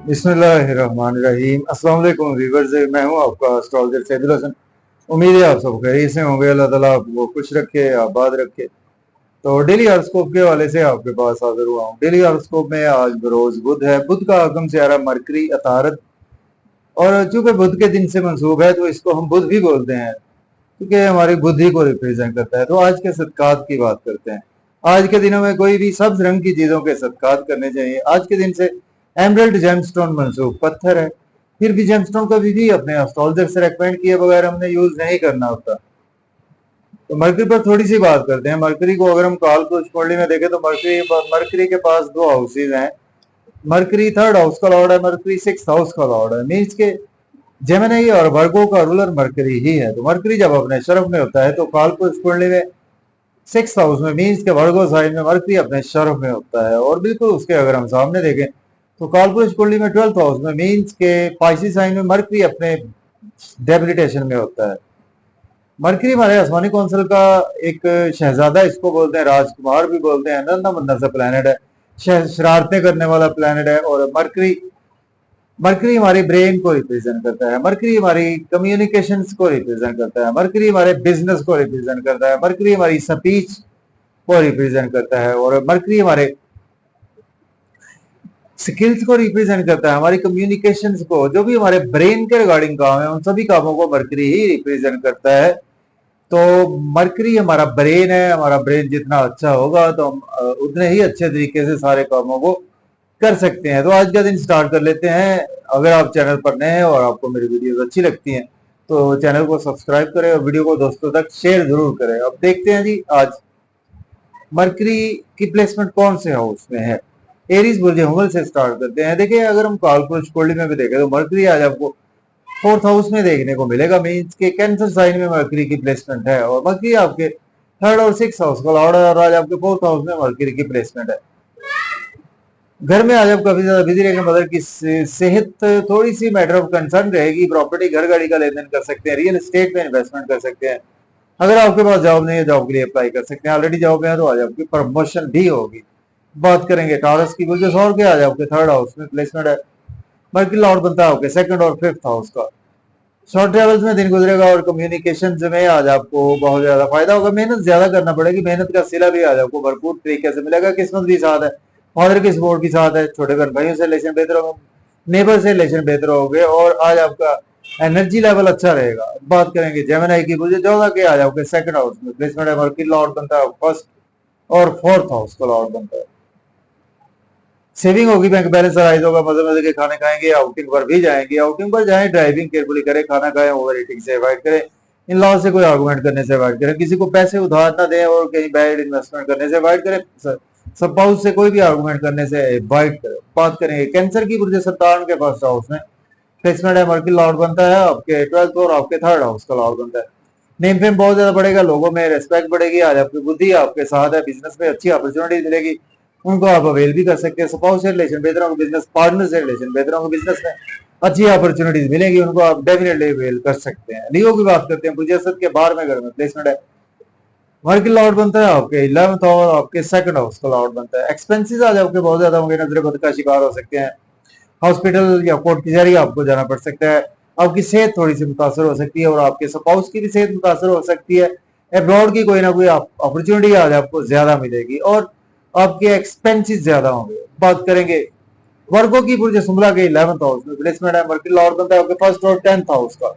बिस्मिल्लाहिर्रहमानिर्रहीम। अस्सलाम वालेकुम व्यूअर्स, मैं हूं आपका एस्ट्रोलॉजर सैदुल हसन। उम्मीद है आप सब खैरियत से होंगे। अल्लाह ताला आपको खुश रखे, आबाद रखे। तो डेली हॉरोस्कोप के हवाले से आपके पास हाजिर हुआ हूं। डेली हॉरोस्कोप में आज बरोज बुध है। बुध का आगम सियारा मरकरी अतारद, और चूंकि बुध के दिन से मंसूब है तो इसको हम बुध भी बोलते हैं, क्योंकि हमारी बुद्धि को रिप्रेजेंट करता है। तो आज के सदकात की बात करते हैं। आज के दिनों में कोई भी सब्ज रंग की चीजों के सदकात करने चाहिए। आज के दिन से एमरल्ड जेमस्टोन मंसूब पत्थर है। फिर भी जेमस्टोन कभी भी अपने एस्ट्रोलजर से रेकमेंड किए बगैर हमने यूज नहीं करना होता। तो मरकरी पर थोड़ी सी बात करते हैं। मरकरी को अगर हम काल पुरुष कुंडली में देखें तो मरकरी के पास दो हाउसेज हैं। मरकरी थर्ड हाउस का लॉर्ड है, मरकरी सिक्स हाउस का लॉर्ड है। मीन्स के जेमिनी और वर्गो का रूलर मरकरी ही है। तो मरकरी जब अपने शरफ में होता है तो काल पुरुष कुंडली में सिक्स हाउस में, मीन्स के वर्गो साइन में मरकरी अपने शरफ में होता है। और बिल्कुल उसके अगर हम सामने देखें तो कालपुरुष कुंडली में ट्वेल्थ हाउस में, मीन्स के पाइसी साइन में मरकरी अपने डेबिलिटेशन में होता है। मरकरी हमारे आसमानी कौंसिल का एक शहजादा, इसको बोलते हैं, राजकुमार भी बोलते हैं, नन्ना मुन्ना सा प्लैनेट है, शरारतें करने वाला प्लैनेट है। और मरकरी मरकरी हमारी ब्रेन को रिप्रेजेंट करता है। मरकरी हमारी कम्युनिकेशंस को रिप्रेजेंट करता है। मरकरी हमारे बिजनेस को रिप्रेजेंट करता है। मरकरी हमारी स्पीच को रिप्रेजेंट करता है। और मरकरी हमारे स्किल्स को रिप्रेजेंट करता है, हमारी कम्युनिकेशंस को, जो भी हमारे ब्रेन के रिगार्डिंग काम है उन सभी कामों को मरकरी ही रिप्रेजेंट करता है। तो मरकरी हमारा ब्रेन है। हमारा ब्रेन जितना अच्छा होगा तो हम उतने ही अच्छे तरीके से सारे कामों को कर सकते हैं। तो आज का दिन स्टार्ट कर लेते हैं। अगर आप चैनल पर नए हैं और आपको मेरी वीडियोस अच्छी लगती हैं तो चैनल को सब्सक्राइब करें और वीडियो को दोस्तों तक शेयर जरूर करें। अब देखते हैं जी, आज मरकरी की प्लेसमेंट कौन से हाउस में है। एरीज बुर्ज हुमल से स्टार्ट करते हैं। देखिए, अगर हम कालपुरुष कुंडली में भी देखें तो मरकरी आज आपको फोर्थ हाउस में देखने को मिलेगा। मीन्स के कैंसर साइन में मरकरी की प्लेसमेंट है, और मरकरी आपके थर्ड और सिक्स हाउस का लॉर्ड है, और आज आपके फोर्थ हाउस में मरकरी की प्लेसमेंट है। घर में आज आप काफी ज्यादा बिजी रहेंगे। मदर की सेहत थोड़ी सी मैटर ऑफ कंसर्न रहेगी। प्रॉपर्टी, घर गाड़ी का लेन देन कर सकते हैं। रियल एस्टेट में इन्वेस्टमेंट कर सकते हैं। अगर आपके पास जॉब नहीं है, जॉब के लिए अप्लाई कर सकते हैं। ऑलरेडी जॉब में है तो आज आपकी प्रमोशन भी होगी। बात करेंगे टॉरस की, वजह से और क्या, आज आपके थर्ड हाउस में प्लेसमेंट है। मरकरी लॉर्ड बनता है आपके सेकंड और फिफ्थ हाउस का। शॉर्ट ट्रेवल्स में दिन गुजरेगा, और कम्युनिकेशन में आज आपको बहुत ज्यादा फायदा होगा। मेहनत ज्यादा करना पड़ेगी, मेहनत का सिला भी आज आपको भरपूर तरीके से मिलेगा। किस्मत भी साथ है, फादर की सपोर्ट भी साथ है। छोटे बहन भाइयों से रिलेशन बेहतर होगा, नेबर से रिलेशन बेहतर होंगे, और आज आपका एनर्जी लेवल अच्छा रहेगा। बात करेंगे जेमिनी की, मुझे 14 के आज आपके सेकंड हाउस में प्लेसमेंट है। मरकरी लॉर्ड बनता है फर्स्ट और फोर्थ हाउस का लॉर्ड बनता है। सेविंग होगी, बैंक बैलेंस राइज होगा, मजे मजे के खाने खाएंगे, आउटिंग पर भी जाएंगे। आउटिंग पर जाएं, ड्राइविंग केयरफुली करें, खाना खाएं, ओवर ईटिंग से अवॉइड करें, इन लॉ से कोई आर्गुमेंट करने से अवॉइड करें, किसी को पैसे उधार ना दें, और कहीं बैड इन्वेस्टमेंट करने से अवॉइड करें, स्पाउस से कोई भी आर्गुमेंट करने से अवॉइड करें। बात करेंगे कैंसर की, बुर्ज सरतान के फर्स्ट हाउस में प्लेसमेंट है। मरकरी लॉर्ड बनता है आपके ट्वेल्थ और आपके थर्ड हाउस का लॉर्ड बनता है। नेम फेम बहुत ज्यादा बढ़ेगा, लोगों में रेस्पेक्ट बढ़ेगी। आज आपकी बुद्धि आपके साथ है, बिजनेस में अच्छी अपॉर्चुनिटी मिलेगी, उनको आप अवेल भी कर सकते हैं। स्पाउस से रिलेशन बेहतर होगा, बिजनेस पार्टनर से रिलेशन बेहतर होगा, बिजनेस में अच्छी अपॉर्चुनिटीज मिलेगी, उनको आप डेफिनेटली अवेल कर सकते हैं। लियो की बात करते हैं, बुझेसत के 12वें घर में प्लेसमेंट है। मरकरी लॉर्ड बनता है आपके 11th और आपके सेकंड हाउस का लॉर्ड बनता है। एक्सपेंसेस आज आपके बहुत ज्यादा होंगे, नजर बद का शिकार हो सकते हैं, हॉस्पिटल या कोर्ट कचहरी आपको जाना पड़ सकता है। आपकी सेहत थोड़ी सी मुतासर हो सकती है, और आपके स्पाउस की भी सेहत मुतासर हो सकती है। अब्रॉड की कोई ना कोई अपॉर्चुनिटी आज आपको ज्यादा मिलेगी, और आपके एक्सपेंसेस ज्यादा होंगे। बात करेंगे वर्गो की, बुर्ज सुमला के 11th हाउस में प्लेसमेंट है। मरकरी लॉर्ड बनता है आपके फर्स्ट और 10th हाउस का।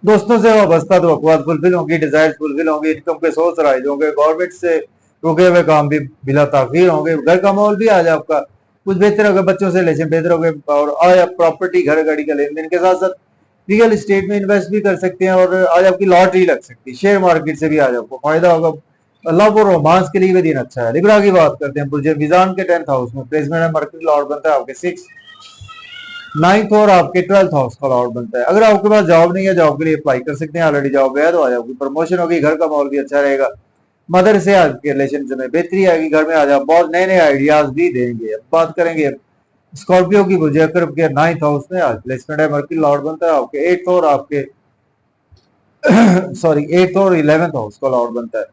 दोस्तों से वाबस्ता तो फुलफिल होंगी, डिजायर फुलफिल होंगी, इनकम के सोर्स राइज होंगे, गवर्नमेंट से रुके हुए काम भी बिला ताखीर होंगे। घर का माहौल भी आज आपका कुछ बेहतर होगा, बच्चों से रिलेशन बेहतर होंगे, और आज आप प्रॉपर्टी, घर गाड़ी का लेन देन के साथ साथ रियल एस्टेट में इन्वेस्ट भी कर सकते हैं, और आज आपकी लॉटरी लग सकती है। शेयर मार्केट से भी आज आपको फायदा होगा। लव और रोमांस के लिए भी दिन अच्छा है। लिब्रा की बात करते हैं, बुर्ज मिजान के 10th हाउस में प्लेसमेंट है। मरकरी लॉर्ड बनता है आपके 6, 9th और आपके 12th हाउस का लॉर्ड बनता है। अगर आपके पास जॉब नहीं है, जॉब के लिए अप्लाई कर सकते हैं। ऑलरेडी जॉब है तो आज आपकी प्रमोशन होगी, घर का माहौल भी अच्छा रहेगा, मदर से आज के रिलेशन में बेहतरी आएगी, घर में आज आप बहुत नए नए आइडियाज भी देंगे। अब बात करेंगे स्कॉर्पियो की, बुर्ज कर्ब के 9th हाउस में आज प्लेसमेंट है। मरकरी लॉर्ड बनता है आपके 8th और आपके सॉरी 8th और 11th हाउस का लॉर्ड बनता है।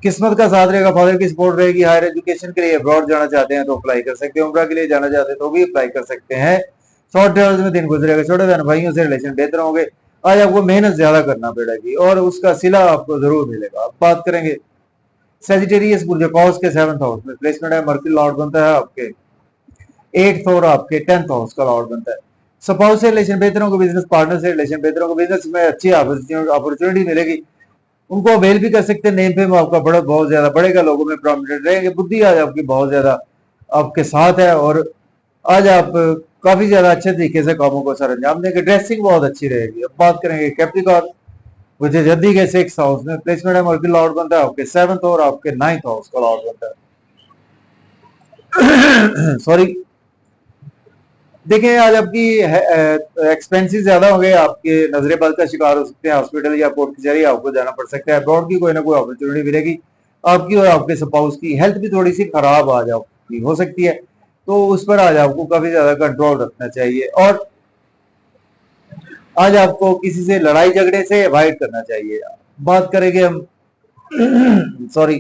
किस्मत का साथ रहेगा, फादर की सपोर्ट रहेगी, हायर एजुकेशन के लिए अब्रॉड जाना चाहते हैं तो अप्लाई कर सकते हैं, उम्रा के लिए जाना चाहते हैं तो भी अप्लाई कर सकते हैं। शॉर्ट ट्रेवल्स में दिन गुजरेगा, छोटे बहन भाइयों से रिलेशन बेहतर होंगे। आज आपको मेहनत ज्यादा करना पड़ेगी और उसका सिला आपको जरूर मिलेगा। अब बात करेंगे सेजिटेरियस बुर्जकॉस के 7th हाउस में प्लेसमेंट है, मर्क्यूरी लॉर्ड बनता है आपके 8th और आपके 10th हाउस का लॉर्ड बनता है। स्पाउस से रिलेशन बेहतर होगा, बिजनेस पार्टनर से रिलेशन बेहतर होगा, बिजनेस में अच्छी अपॉर्चुनिटी मिलेगी, उनको अवेल भी कर सकते हैं। नेम फेम आपका बड़ा बहुत ज्यादा बढ़ेगा, लोगों में प्रोमिनेंट रहेंगे, बुद्धि आज आपकी बहुत ज्यादा आपके साथ है और आज आप काफी ज्यादा अच्छे तरीके से कामों को सर अंजाम देंगे। ड्रेसिंग बहुत अच्छी रहेगी। अब बात करेंगे कैप्रिकॉर्न मुझे जल्दी के 6th हाउस में प्लेसमेंट है, मर्क्यूरी लॉर्ड बनता है आपके 7th और आपके 9th हाउस का लॉर्ड बनता है। सॉरी, देखें आज आपकी एक्सपेंसेस ज्यादा होंगे, आपके नजरे बद का शिकार हो सकते हैं, हॉस्पिटल या कोर्ट कचहरी आपको जाना पड़ सकता है, अब्रॉड की कोई ना कोई अपॉर्चुनिटी मिलेगी आपकी और आपके स्पाउस की हेल्थ भी थोड़ी सी खराब आज आपकी हो सकती है, तो उस पर आज आपको काफी ज्यादा कंट्रोल रखना चाहिए। और आज आपको किसी से लड़ाई झगड़े से अवॉइड करना चाहिए। बात करेंगे हम सॉरी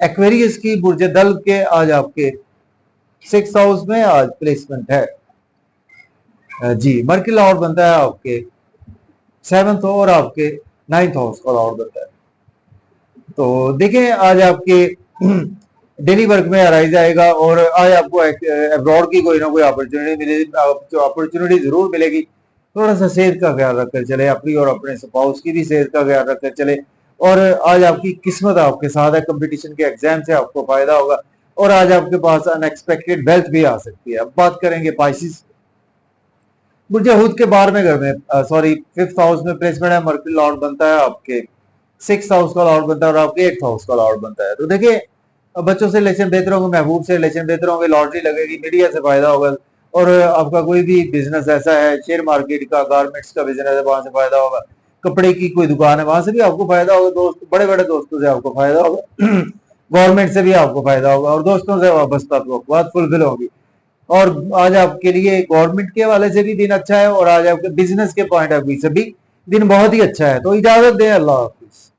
एक्वेरियस की बुर्ज दल के आज आपके 6th हाउस में आज प्लेसमेंट है जी। मर्क्यूरी लॉर्ड बनता है आपके 7th और आपके 9th हाउस का लॉर्ड बनता है। तो देखें आज आपके डेली वर्क में अराइज आएगा और आज आपको अब्रॉड की कोई ना कोई अपॉर्चुनिटी मिलेगी, अपॉर्चुनिटी जरूर मिलेगी। थोड़ा सा सेहत का ख्याल रखकर चले, अपनी और अपने स्पाउस की भी सेहत का ख्याल रखकर चले। और आज आपकी किस्मत आपके साथ है, कंपटीशन के एग्जाम से आपको फायदा होगा और आज आपके पास अनएक्सपेक्टेड वेल्थ भी आ सकती है। अब बात करेंगे पाइसिस बुर्ज हूद के 12वें घर में सॉरी 5th हाउस में प्लेसमेंट है, मर्क्यूरी लॉर्ड बनता है आपके 6th हाउस का लॉर्ड बनता है और आपके 8th हाउस का लॉर्ड बनता है। तो देखिए बच्चों से रिलेशन बेहतर होंगे, महबूब से रिलेशन बेहतर होंगे, लॉटरी लगेगी, मीडिया से फायदा होगा और आपका कोई भी बिजनेस ऐसा है, शेयर मार्केट का, गारमेंट्स का बिजनेस है, वहां से फायदा होगा, कपड़े की कोई दुकान है वहां से भी आपको फायदा होगा, दोस्त बड़े बड़े दोस्तों से आपको फायदा होगा, गवर्नमेंट से भी आपको फायदा होगा और दोस्तों से वाबस्ता बात फुलफिल होगी। और आज आपके लिए गवर्नमेंट के हवाले से भी दिन अच्छा है और आज आपके बिजनेस के पॉइंट ऑफ व्यू से भी दिन बहुत ही अच्छा है। तो इजाजत दें, अल्लाह।